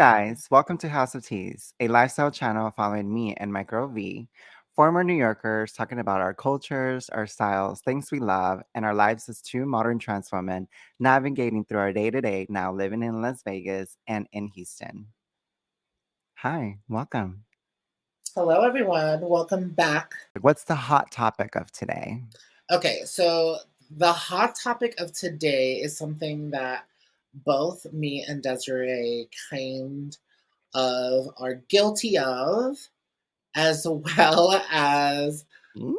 guys, welcome to House of Tease, a lifestyle channel following me and my girl V, former New Yorkers talking about our cultures, our styles, things we love, and our lives as two modern trans women navigating through our day to day now living in Las Vegas and in Houston. Hi, welcome. Hello, everyone. Welcome back. What's the hot topic of today? Okay, so the hot topic of today is something that both me and Desiree kind of are guilty of, as well as,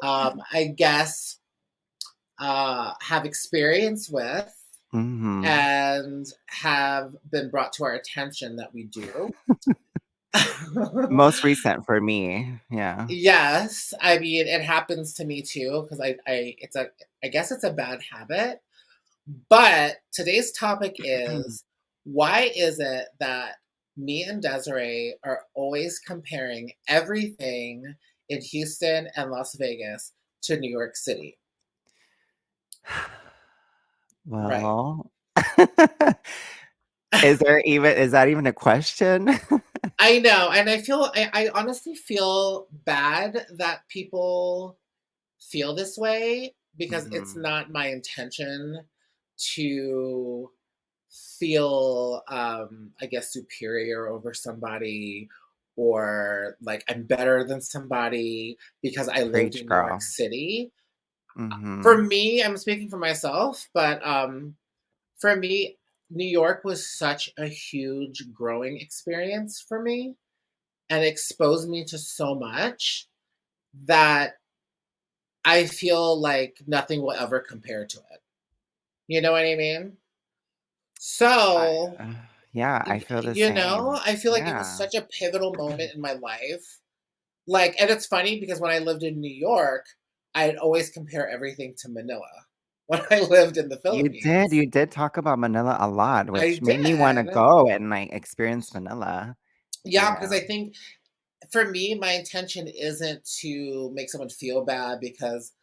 I guess, have experience with Mm-hmm. and have been brought to our attention that we do. Most recent for me, yeah. Yes, I mean it happens to me too because I guess it's a bad habit. But today's topic is why is it that me and Desiree are always comparing everything in Houston and Las Vegas to New York City? Right. Well, is that even a question? I know, and I honestly feel bad that people feel this way because it's Mhm. not my intention to feel I guess superior over somebody or like I'm better than somebody because I lived Preach, in New York girl. City. For Mhm. me, I'm speaking for myself, but for me, New York was such a huge growing experience for me and exposed me to so much that I feel like nothing will ever compare to it. You know what I mean? I So, uh, yeah, I feel the same. I feel like it was Yeah. such a pivotal moment in my life. Like, and it's funny because when I lived in New York, I'd always compare everything to Manila when I lived in the You Philippines. did talk about Manila a lot, I which made me wanna did. go and, like, experience Manila. Yeah, because Yeah. I think for me, my intention isn't to make someone feel bad because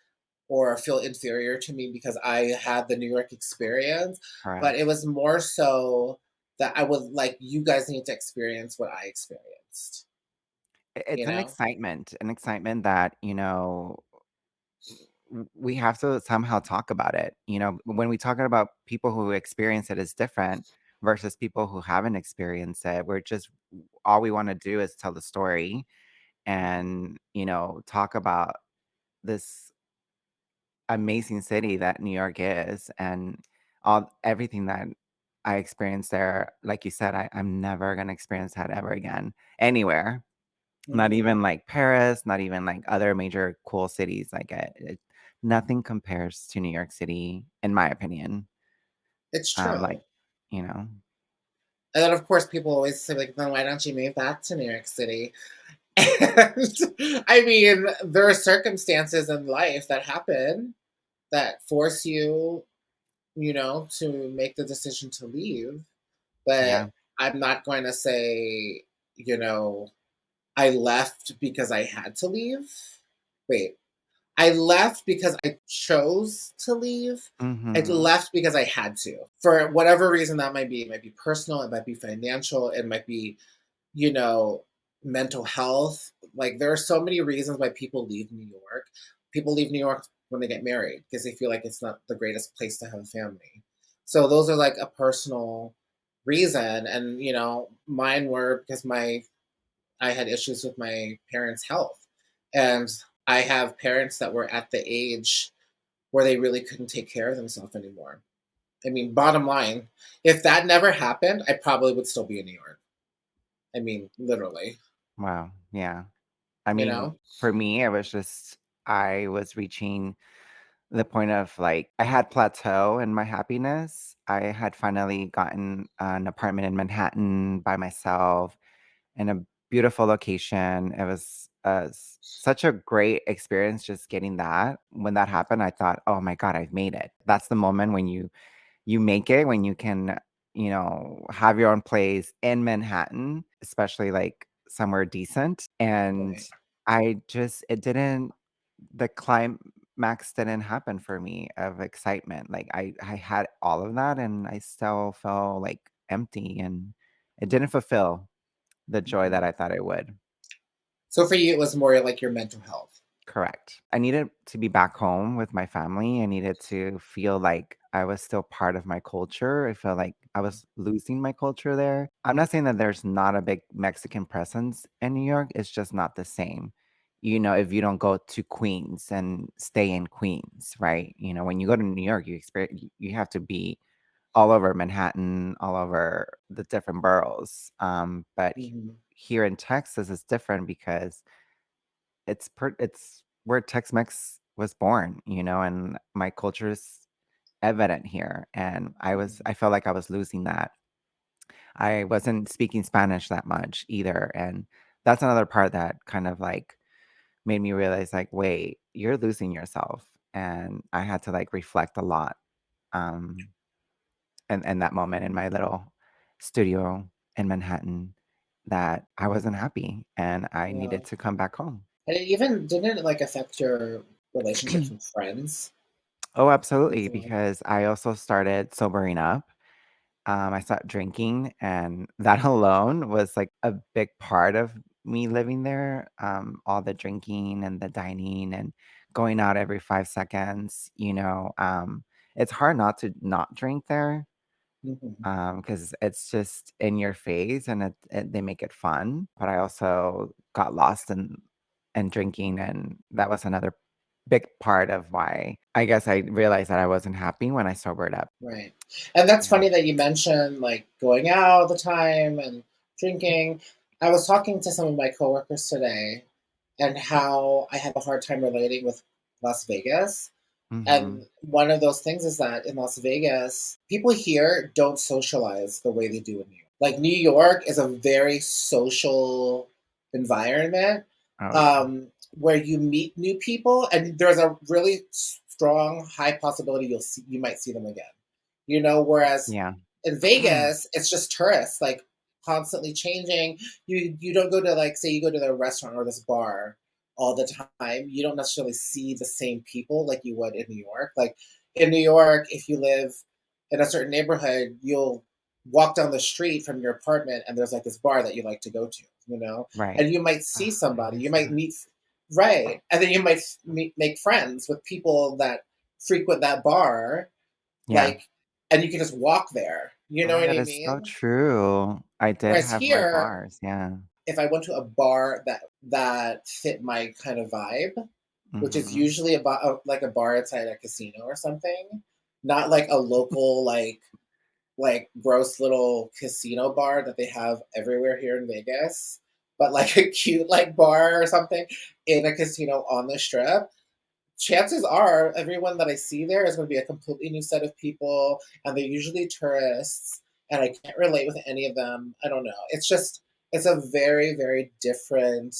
or feel inferior to me because I had the New York experience, but it Correct. was more so that I would like you guys need to experience what I experienced, It's you know? an excitement that, we have to somehow talk about it. When we talk about people who experience it is different versus people who haven't experienced it. We're just all we want to do is tell the story and, talk about this amazing city that New York is and all everything that I experienced there. Like you said, I'm never gonna experience that ever again anywhere. Not Mhm. even like Paris, not even like other major cool cities. Nothing compares to New York City, in my opinion. It's Like, true. you know, And then, of course, people always say, like, then why don't you move back to New York City? And I mean, there are circumstances in life that happen that force you, to make the decision to leave. But yeah. I'm not going to say, you know, I left because I had to leave. Wait, I left because I chose to leave. I Mhm. left because I had to. For whatever reason that might be. It might be personal, it might be financial, it might be, you know, mental health. Like there are so many reasons why people leave New York. People leave New York when they get married because they feel like it's not the greatest place to have a family. So those are like a personal reason and mine were because my I had issues with my parents' health. And I have parents that were at the age where they really couldn't take care of themselves anymore. I mean, bottom line, if that never happened, I probably would still be in New York. I mean, literally, Wow. Yeah. I you mean, know? for me, I was reaching the point of like I had plateau in my happiness. I had finally gotten an apartment in Manhattan by myself in a beautiful location. It was such a great experience just getting that. When that happened, I thought, "Oh my God, I've made it." That's the moment when you make it, when you can, have your own place in Manhattan, especially like somewhere decent. And Right. it didn't, the climax didn't happen for me of excitement. Like I had all of that and I still felt like empty and it didn't fulfill. the joy that Mhm. I thought it would. So for you, it was more like your mental health. Correct. I needed to be back home with my family. I needed to feel like I was still part of my culture. I felt like I was losing my culture there. I'm not saying that there's not a big Mexican presence in New York. It's just not the same. If you don't go to Queens and stay in Queens, right? When you go to New York, you have to be all over Manhattan, all over the different boroughs. But Mhm. here in Texas, it's different because it's where Tex-Mex was born, and my culture is evident here, and Mhm. I felt like I was losing that. I wasn't speaking Spanish that much either, and that's another part that kind of, like, made me realize, like, "Wait, you're losing yourself," and I had to, like, reflect a lot, um, in that moment in my little studio in Manhattan that I wasn't happy, and I Yeah. needed to come back home. And it even didn't it like affect your relationships with friends Oh, as absolutely, well? because I also started sobering up. I stopped drinking, and that alone was like a big part of me living there. All the drinking and the dining and going out every 5 seconds. It's hard not to not drink there Mhm. because it's just in your face and they make it fun. But I also got lost in drinking, and that was another big part of why I guess I realized that I wasn't happy when I sobered up. Right. And that's Yeah. funny that you mentioned like going out all the time and drinking. I was talking to some of my coworkers today and how I have a hard time relating with Las Vegas. Hmm. And one of those things is that in Las Vegas, people here don't socialize the way they do in New York. Like New York is a very social environment, Oh yeah. um, where you meet new people, and there's a really strong, high possibility you might see them again. Whereas Yeah. in Vegas, it's just tourists, like constantly changing. You don't go to like say you go to the restaurant or this bar all the time. You don't necessarily see the same people like you would in New York. Like in New York, if you live in a certain neighborhood, you'll walk down the street from your apartment and there's like this bar that you like to go to, Right. and you might Oh, see I somebody, you miss might that. meet, right, and then you might make friends with people that frequent that bar, Yeah. like, and you can just walk there. You Oh know my what god, I it's so mean? true. I did Whereas have my here, bars, yeah. if I went to a bar that fit my kind of vibe, which is Mhm. usually about like a bar inside a casino or something, not like a local like gross little casino bar that they have everywhere here in Vegas, but like a cute like bar or something in a casino on the strip. Chances are everyone that I see there is going to be a completely new set of people, and they're usually tourists, and I can't relate with any of them. I don't know. It's a very, very different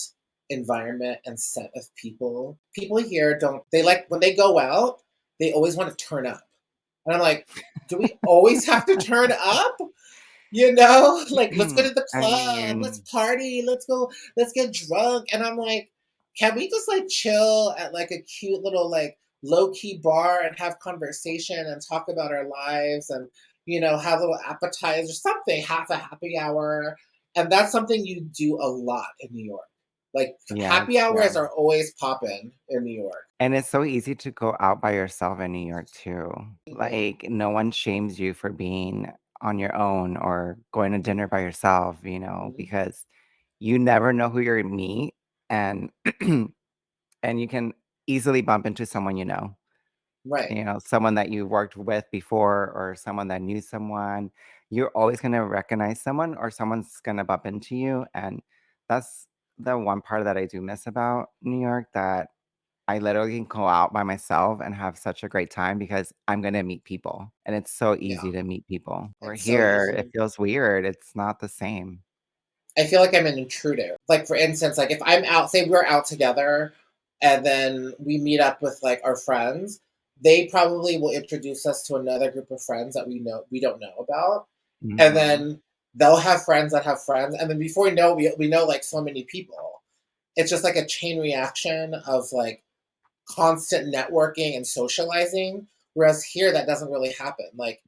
environment and set of people. People here don't, they like, when they go out, they always want to turn up. And I'm like, do we always have to turn up? Like, let's go to the I club, let's mean, party, let's go, let's get drunk. And I'm like, can we just like chill at like a cute little like low key bar and have conversation and talk about our lives and have little appetizers, something, half a happy hour. And that's something you do a lot in New York. Like happy yes, yeah. hours are always popping in New York. And it's so easy to go out by yourself in New York too. Mhm. Like, no one shames you for being on your own or going to dinner by yourself, Mhm. because you never know who you're gonna meet, and and you can easily bump into someone you know. Right. Someone that you worked with before or someone that knew someone. You're always gonna recognize someone or someone's gonna bump into you, and that's the one part that I do miss about New York, that I literally can go out by myself and have such a great time because I'm gonna meet people, and it's so Yeah. easy to meet people. Where It's so here, it easy. feels weird, it's not the same. I feel like I'm an intruder. Like for instance, like if I'm out, say we're out together, and then we meet up with like our friends, they probably will introduce us to another group of friends that we don't know about, and Mhm. then they'll have friends that have friends, and then before we know, we know like so many people. It's just like a chain reaction of like constant networking and socializing. Whereas here, that doesn't really happen. Like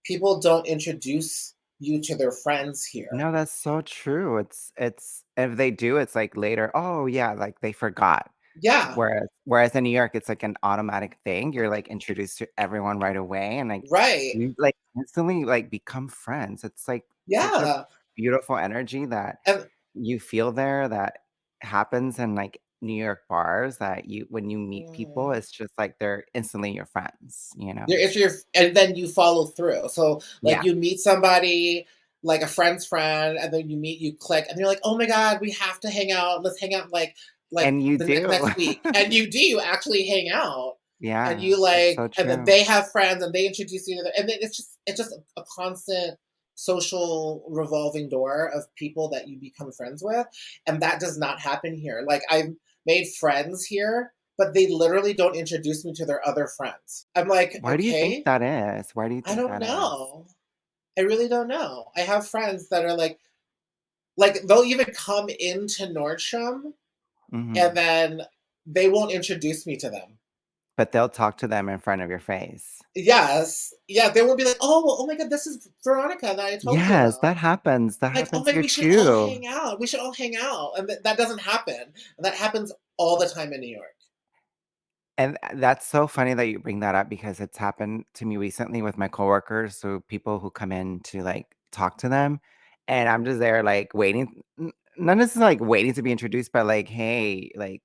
people don't introduce. you to their friends here. No, that's so true. It's if they do, it's like later, oh yeah, like they forgot. Yeah, Whereas in New York, it's like an automatic thing. You're like introduced to everyone right away, and like right. you like instantly like become friends. It's like such a Yeah. beautiful energy that And you feel there that happens in like New York bars that you when you meet people, mm, it's just like they're instantly your friends, you know? it's your and then you follow through. So like Yeah. you meet somebody, like a friend's friend, and then you click, and you're like, oh my god, we have to hang out. Let's hang out like And you the do. next week, and you do actually hang out, and Yeah, you it's like, so and then true. they have friends, and they introduce you to them, and then it's just a constant social revolving door of people that you become friends with, and that does not happen here. Like I've made friends here, but they literally don't introduce me to their other friends. I'm like, Why do you think okay, that is? Why do you I think don't that is? know. I really don't know. I have friends that are like they'll even come into Nordstrom and Mhm. then they won't introduce me to them. But they'll talk to them in front of your face. Yes. Yeah, they won't be like, oh my god, this is Veronica that I told you Yes, about. that happens. That Like, oh happens my, here we should all too. hang out. We should all hang out. And that doesn't happen. And that happens all the time in New York. And that's so funny that you bring that up because it's happened to me recently with my coworkers. So people who come in to like talk to them, and I'm just there like waiting, not necessarily like waiting to be introduced, but like, hey, like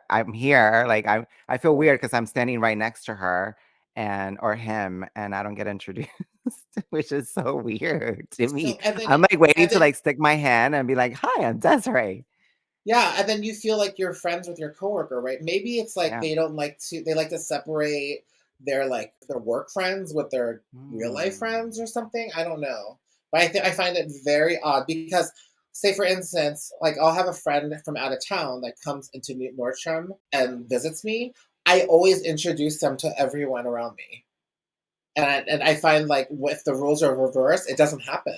I'm here. Like I feel weird because I'm standing right next to her and or him, and I don't get introduced, which is so weird to me. So and then I'm like waiting and to then like stick my hand and be like, "Hi, I'm Desiree." yeah, and then you feel like you're friends with your coworker, right? Maybe it's like Yeah. they like to separate their work friends with their real life Mm. friends or something. I don't know. But I find it very odd because say for instance, like I'll have a friend from out of town that comes into Nordstrom and visits me. I always introduce them to everyone around me. And I find like if the rules are reversed, it doesn't happen.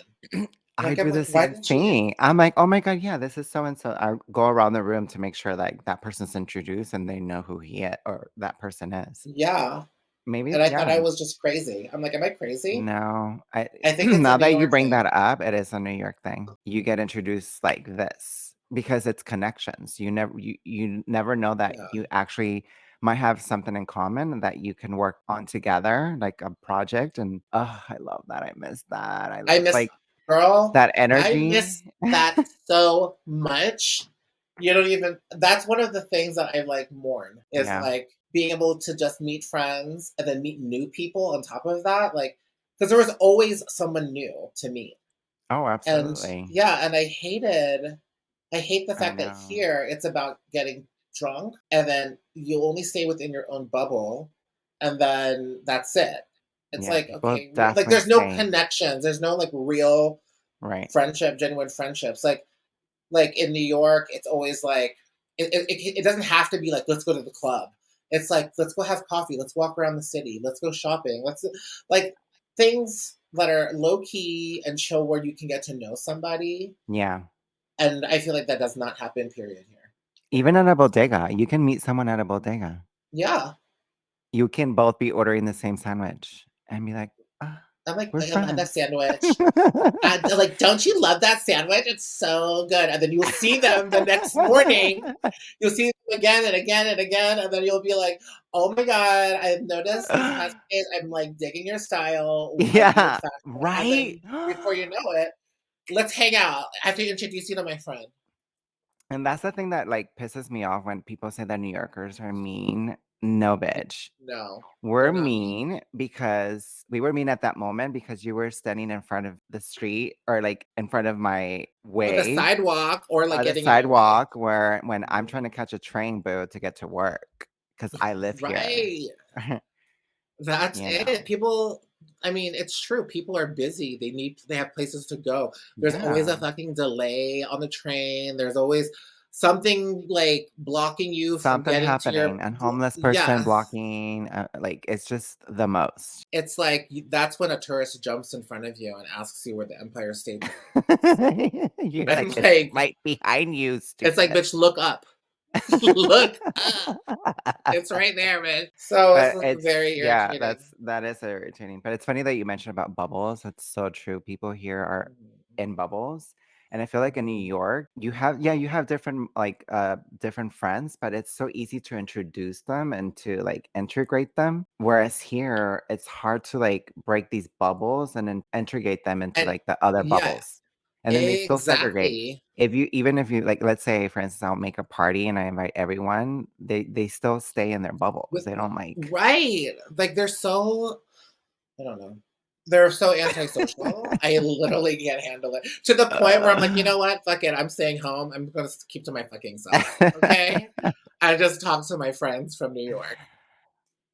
I I'm do like, the why same didn't you? thing. I'm like, "Oh my god, yeah, this is so and so." I go around the room to make sure like that person's introduced and they know who he is or that person is. Yeah. Maybe And I thought yeah. I was just crazy. I'm like, am I crazy? No, I I think it's a now New that you York bring thing. that up, it is a New York thing. You get introduced like this because it's connections. You never know that Yeah. you actually might have something in common that you can work on together, like a project. And oh, I love that. I miss that. I I love miss like girl, that I energy. miss that so much. You don't even that's one of the things that I like mourn is Yeah. like being able to just meet friends and then meet new people on top of that. Like because there was always someone new to meet. Oh, And absolutely. yeah, and I hate the I fact that know. here it's about getting drunk and then you only stay within your own bubble and then that's it. It's Yeah, like, people okay, like definitely there's no stay. connections. There's no like real Right. friendship, genuine friendships. Like in New York, it's always like it doesn't have to be like let's go to the club. It's like let's go have coffee, let's walk around the city, let's go shopping, let's like things that are low key and chill where you can get to know somebody Yeah. and I feel like that does not happen, period, here. Even at a bodega, you can meet someone at a bodega. Yeah. You can both be ordering the same sandwich and be like, "Ah, I'm like, we're I love that friends." sandwich. They're like, don't you love that sandwich? It's so good. And then you'll see them the next morning. You'll see them again and again and again. And then you'll be like, oh my God, I've noticed these past days, I'm like digging your style. I love Yeah, fashion. And right? then before you know it, let's hang out. I have to introduce you to my friend. And that's the thing that, like, pisses me off when people say that New Yorkers are mean. No, bitch. No, We're we're not mean. mean because we were mean at that moment because you were standing in front of the street or, like, in front of my Or the way sidewalk or like or the getting in my way. sidewalk where when I'm trying Mhm. to catch a train, boo, to get to work because I live here. Right. That's You it. know? People I mean, it's true. People are busy. They have places to go. There's always a Yeah. fucking delay on the train. There's always something like blocking you from Something getting to your happening, a homeless person yes. blocking, like, it's just the most. It's like that's when a tourist jumps in front of you and asks you where the Empire State Building is. You're I'm like, "It's like right behind you, it's like, stupid." bitch, look up. Look up. It's right there, man. So it's But like it's very yeah, irritating. that is irritating, but it's funny that you mentioned about bubbles, it's so true, people here are Mhm, in bubbles, and I feel like in New mhm. York, you have yeah, you have different, like, different friends, but it's so easy to introduce them and to, like, integrate them, whereas here, it's hard to, like, break these bubbles and then integrate them into, And like, the other yeah, bubbles, and then they still segregate. exactly. If you even if you like, let's say, for instance, I'll make a party and I invite everyone, they still stay in their bubbles, With they don't, like right. Like they're so I don't know. They're so antisocial. I literally can't handle it to the point where I'm like, you know what? Fuck it. I'm staying home. I'm gonna keep to my fucking self. Okay. I just talk to my friends from New York.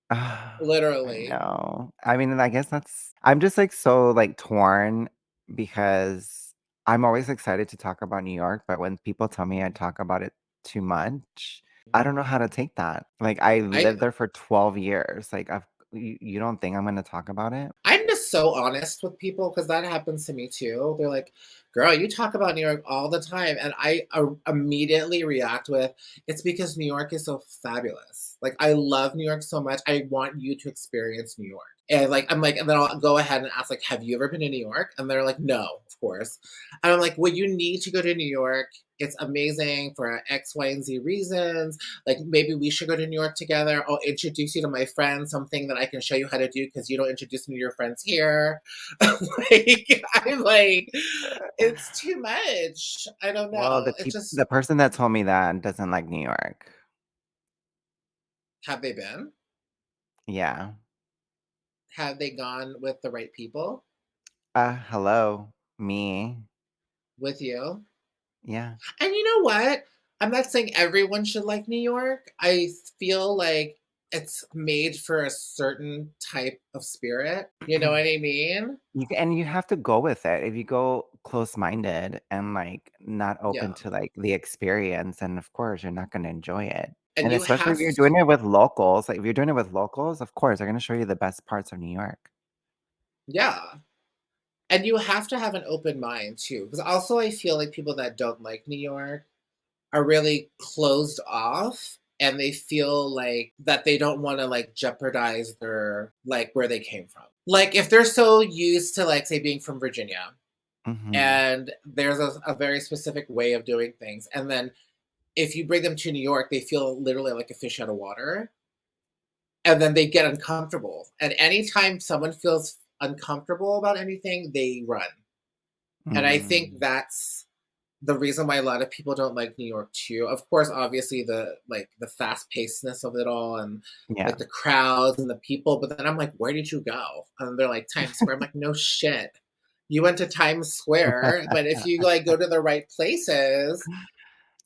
I Literally. know. I mean, and I guess that's I'm just, like, so, like, torn because I'm always excited to talk about New York, but when people tell me I talk about it too much, I don't know how to take that. Like, I I lived there for 12 years, like, you don't think I'm gonna talk about it? I'm just so honest with people because that happens to me too. They're like, "Girl, you talk about New York all the time," and I immediately react with, "It's because New York is so fabulous. Like, I love New York so much. I want you to experience New York." And like, I'm like, and then I'll go ahead and ask, like, "Have you ever been to New York?" And they're like, "No, of course." And I'm like, "Well, you need to go to New York. It's amazing for X, Y, and Z reasons. Like maybe we should go to New York together. I'll introduce you to my friends, something that I can show you how to do because you don't introduce me to your friends here." Like I'm like, it's too much. I don't Well, know. It just the person that told me that doesn't like New York. have they been? Yeah. Have they gone with the right people Hello, me. with you? Yeah. And you know what? I'm not saying everyone should like New York. I feel like it's made for a certain type of spirit. You know what I mean? And you have to go with it. If you go close-minded and, like, not open Yeah. to, like, the experience, and of course, you're not gonna enjoy it. And And you especially if have you're doing it with locals, like, if you're doing it with locals, of course, they're gonna show you the best parts of New York. yeah. And you have to have an open mind too, because also I feel like people that don't like New York are really closed off and they feel like that they don't want to like jeopardize their like where they came from. Like if they're so used to like say being from Virginia Mhm. and there's a very specific way of doing things, and then if you bring them to New York, they feel literally like a fish out of water, and then they get uncomfortable. And anytime someone feels uncomfortable about anything, they run. And I think Mm. that's the reason why a lot of people don't like New York too. Of course, obviously the like the fast pacedness of it all and Yeah. like the crowds and the people. But then I'm like, where did you go? And they're like Times Square. I'm like, no shit. You went to Times Square, but if you like go to the right places, it's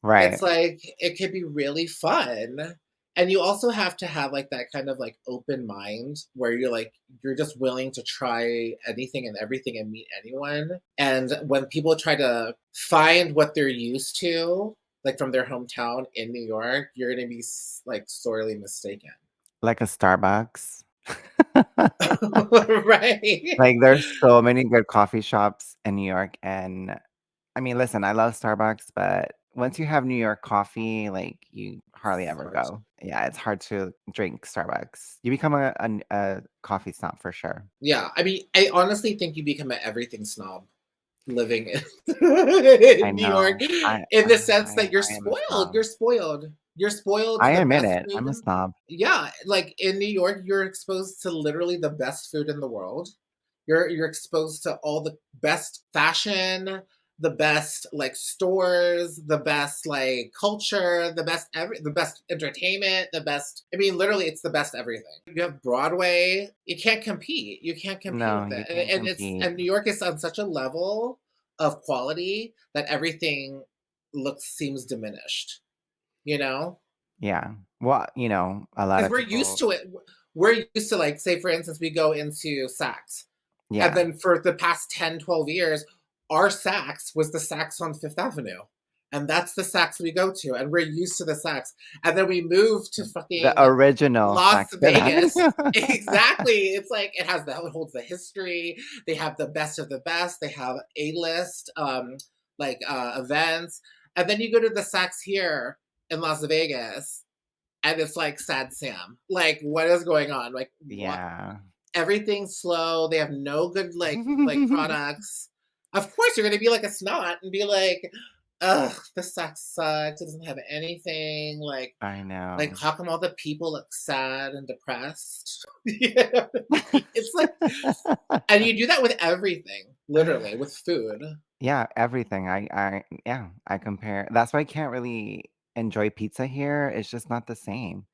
Right. like it could be really fun. And you also have to have like that kind of like open mind where you're like you're just willing to try anything and everything and meet anyone. And when people try to find what they're used to, like from their hometown in New York, you're going to be like sorely mistaken. Like a Starbucks. Right? Like, there's so many good coffee shops in New York, and I mean, listen, I love Starbucks, but once you have New York coffee, like, you hardly It's ever hard to. go. Yeah, it's hard to drink Starbucks. You become a coffee snob for sure. Yeah, I mean, I honestly think you become an everything snob living in, I in New York, know. in the sense that you're I am a spoiled. snob. You're spoiled. You're spoiled I to the admit best it. food. I'm a snob. Yeah, like in New York, you're exposed to literally the best food in the world. You're exposed to all the best fashion, the best like stores, the best like culture, the best entertainment, the best. I mean, literally, it's the best everything. You have Broadway. You can't compete. You can't compete No, with you it, can't compete. and New York is on such a level of quality that everything looks seems diminished. You know, Yeah. Well, a lot because of we're used people to it. We're used to like say for instance we go into Saks, and yeah. then for the past 10, 12 years our Saks was the Saks on Fifth Avenue, and that's the Saks we go to, and we're used to the Saks, and then we move to The fucking original Las Saks Fifth Vegas. Avenue. Exactly, it's like it holds the history. They have the best of the best. They have A list events, and then you go to the Saks here. in Las Vegas, and it's like Sad Sam. Like, what is going on? Like, what? Yeah. Everything's slow. They have no good like products. Of course, you're gonna be like a snot and be like, "Ugh, this sucks. It doesn't have anything." I Like, know. how come all the people look sad and depressed? You know what I mean? It's like, and you do that with everything, literally, with food. Yeah, everything. Yeah, I compare. That's why I can't really enjoy pizza here. It's just not the same.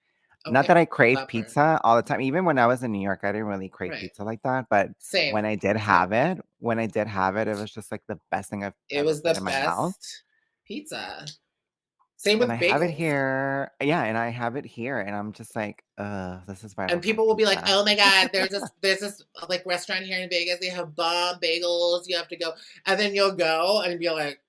Not Okay, that I crave that part. pizza all the time. Even when I was in New York, I didn't really crave Right. pizza like that. But Same, have same. it, it was just like the best thing I've It ever was the put in my mouth. best pizza. Same And I with have it bagels. here. Yeah, and I have it here, and I'm just like, this is why I And don't have people will be like, pizza. "Oh my god, there's this like restaurant here in Vegas. They have bomb bagels. You have to go." And then you'll go and be like,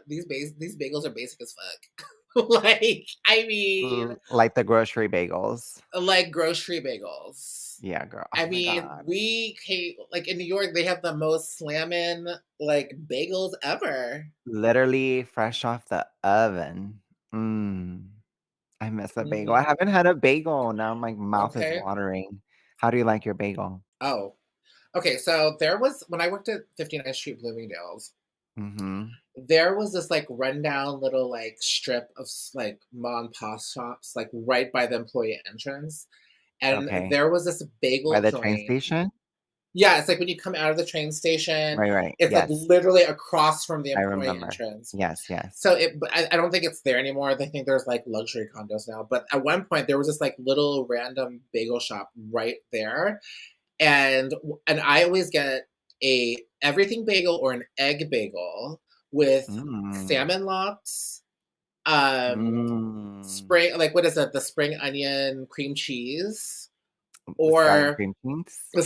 these bagels are basic as fuck." Like, I mean, Like the grocery bagels. like grocery bagels. Yeah, girl. Oh I my mean, God. we came like in New York, they have the most slamming like bagels ever. Literally fresh off the oven. Mm. I miss a bagel. I Hmm. haven't had a bagel. Now my mouth is Okay. watering. How do you like your bagel? Oh, okay. So there was when I worked at 59th Street Bloomingdale's. Mhm. There was this like rundown little like strip of like mom and pop shops like right by the employee entrance, and Okay. there was this By bagel the train joint. station? Yeah, it's like when you come out of the train station, Right, right. it's like Yes. literally across from the I employee remember. entrance. Yes, yes. So but I don't think it's there anymore. I think there's like luxury condos now. But at one point there was this like little random bagel shop right there, and I always get a everything bagel or an egg bagel with Mm. salmon lox, Mm. spring like what is it? The spring onion cream cheese Scallion or cream cheese? the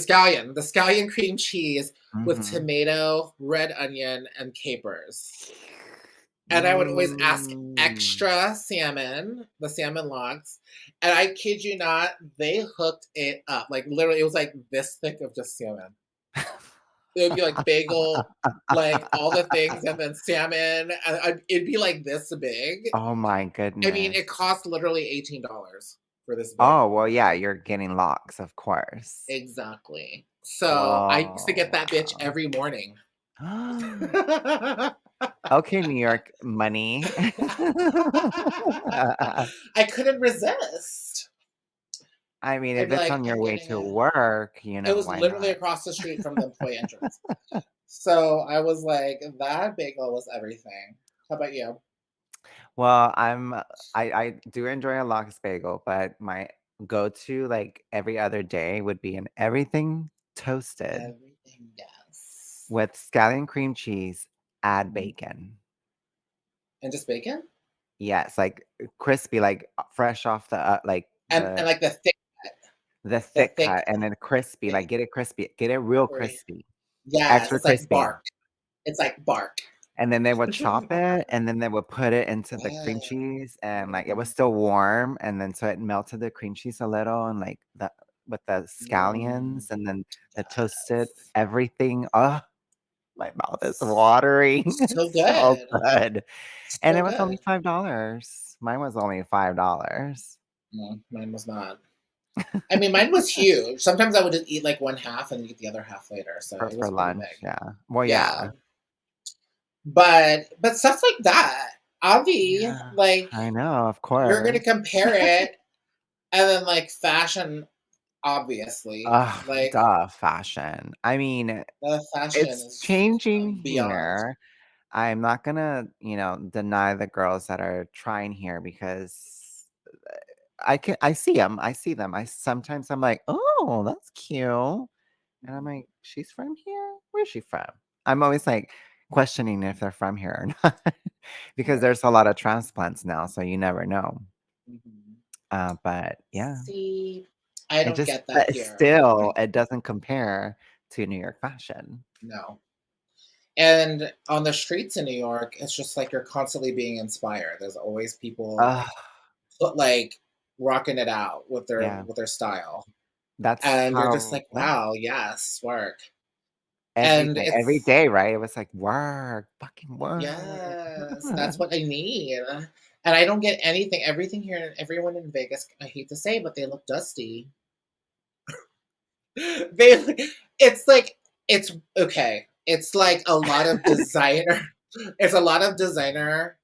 scallion cream cheese with Mhm. tomato, red onion, and capers. And I would always ask Mm. extra salmon, the salmon logs, and I kid you not, they hooked it up. Like literally, it was like this thick of just salmon. It would be like bagel, like all the things, and then salmon. And it'd be like this big. Oh my I mean, goodness. it cost literally $18 for this Oh, bagel. well, yeah, you're getting locks, of course. Exactly. So I used to get Oh, that bitch wow. every morning. Okay, New York money. I couldn't resist. I mean, I'd if be it's like, on your I'm way getting to it. work, It was why literally not? across the street from the employee entrance. So I was like, that bagel was everything. How about you? Well, I do enjoy a lox bagel, but my go-to, like, every other day would be an everything toasted Everything, yes. with scallion cream cheese, add Mhm. bacon. And just bacon? Yes, like, crispy, like, fresh off like, And like the the thick thick cut, and then crispy, like, thing. get it crispy, get it real Right. crispy, Yes, extra it's like crispy. bark. It's like bark. And then they would chop it, and then they would put it into the cream Yeah. cheese, and, like, it was Mm, still warm, and then so it melted the cream cheese a little, and, like, the with the mm, scallions, and then the toasted yes. everything. Oh, my mouth is watering. So It's so good. good. And So it was only good. $5. Mine was only $5 No, mine was not. I mean, mine was huge. Sometimes I would just eat like one half and eat the other half later, so it for was pretty lunch, big. yeah. Well, Yeah, yeah. but stuff like that, Avi, Yeah, like I know, of you're gonna course. compare it, and then like fashion, obviously, Ugh, like duh, fashion. I mean, the fashion it's is changing beyond. here. I'm not gonna, deny the girls that are trying here because I see them. I see them. Sometimes I'm like, "Oh, that's cute." And I'm like, "She's from here? Where's she from?" I'm always like questioning if they're from here or not because Right. there's a lot of transplants now, so you never know. Mhm. But yeah, See, I it don't just get that but here. still it doesn't compare to New York fashion. No. And on the streets in New York, it's just like you're constantly being inspired. There's always people Ugh, like rocking it out yeah. with their style. That's And you're just how like, yeah. wow, yes, work. And Everything, every it's day, right? It was like, "Work, fucking work." yes, that's what I need. And I don't get anything. Everything here and everyone in Vegas, I hate to say, but they look dusty. They it's like it's okay. It's like a lot of designer it's a lot of designer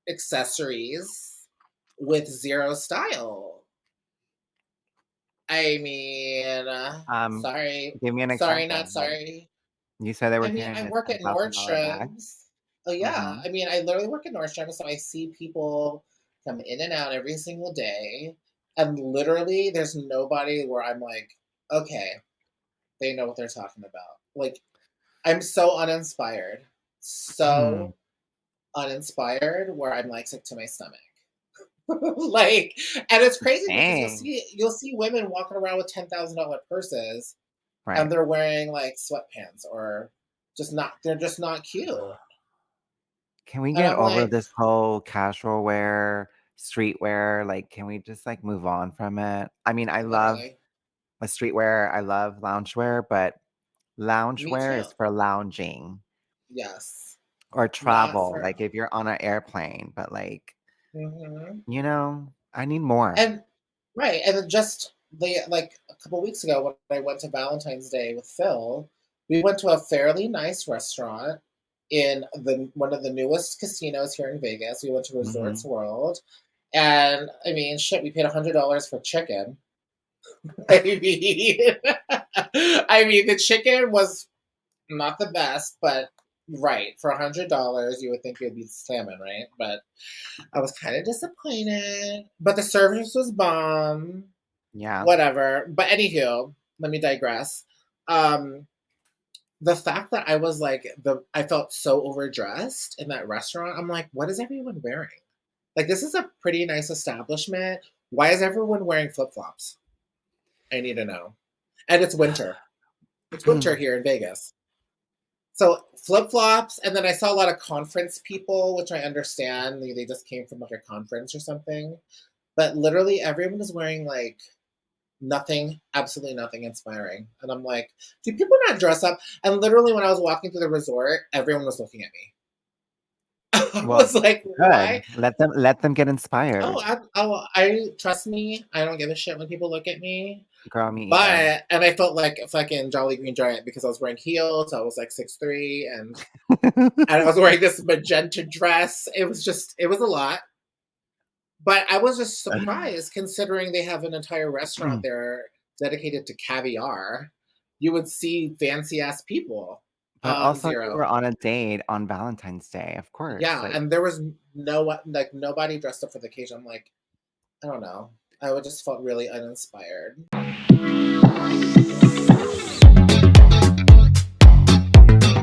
accessories with zero style. I mean, Um, sorry. Give me an Sorry, example. not Like sorry. you said they were I mean, carrying I a work at $10,000 bag. Nordstrom's. Oh yeah. Mhm. I mean, I literally work at Nordstrom's, so I see people come in and out every single day. And literally there's nobody where I'm like, okay, they know what they're talking about. Like, I'm so uninspired. Hmm. So uninspired where I'm like sick to my stomach. Like, and it's crazy because Dang. you'll see women walking around with $10,000 purses and Right. they're wearing like sweatpants or they're just not cute. Can we And get I'm over like, this whole casual wear, streetwear? Like, can we just like move on from it? I mean, I love literally, a streetwear, I love loungewear, but me loungewear too. is for lounging Yes. or Not travel, for like if you're on an airplane, but like, hmm I need more. and right. And then just like a couple weeks ago when I went to Valentine's Day with Phil, we went to a fairly nice restaurant in the one of the newest casinos here in Vegas. We went to Resorts Mhm. World. And I mean, shit, we paid $100 for chicken. I mean, I mean, the chicken was not the best, but right for $100, you would think it would be salmon, right? But I was kind of disappointed. But the service was bomb. Yeah. Whatever. But anywho, let me digress. Um, the fact that I felt so overdressed in that restaurant. I'm like, what is everyone wearing? Like, this is a pretty nice establishment. Why is everyone wearing flip flops? I need to know. And it's winter. It's winter here in Vegas. So flip flops, and then I saw a lot of conference people, which I understand. They just came from like a conference or something. But literally everyone is wearing like nothing, absolutely nothing inspiring. And I'm like, do people not dress up? And literally when I was walking through the resort, everyone was looking at me. I Well, was like, why? good. Let them get inspired. I trust me. I don't give a shit when people look at me. Girl, me either. But and I felt like a fucking Jolly Green Giant because I was wearing heels. I was like 6'3", and I was wearing this magenta dress. It was a lot. But I was just surprised considering they have an entire restaurant there dedicated to caviar. You would see fancy ass people. But also you were Zero. on a date on Valentine's Day, of course. Yeah, Like, and there was nobody dressed up for the occasion. I'm like, I don't know. I would just felt really uninspired.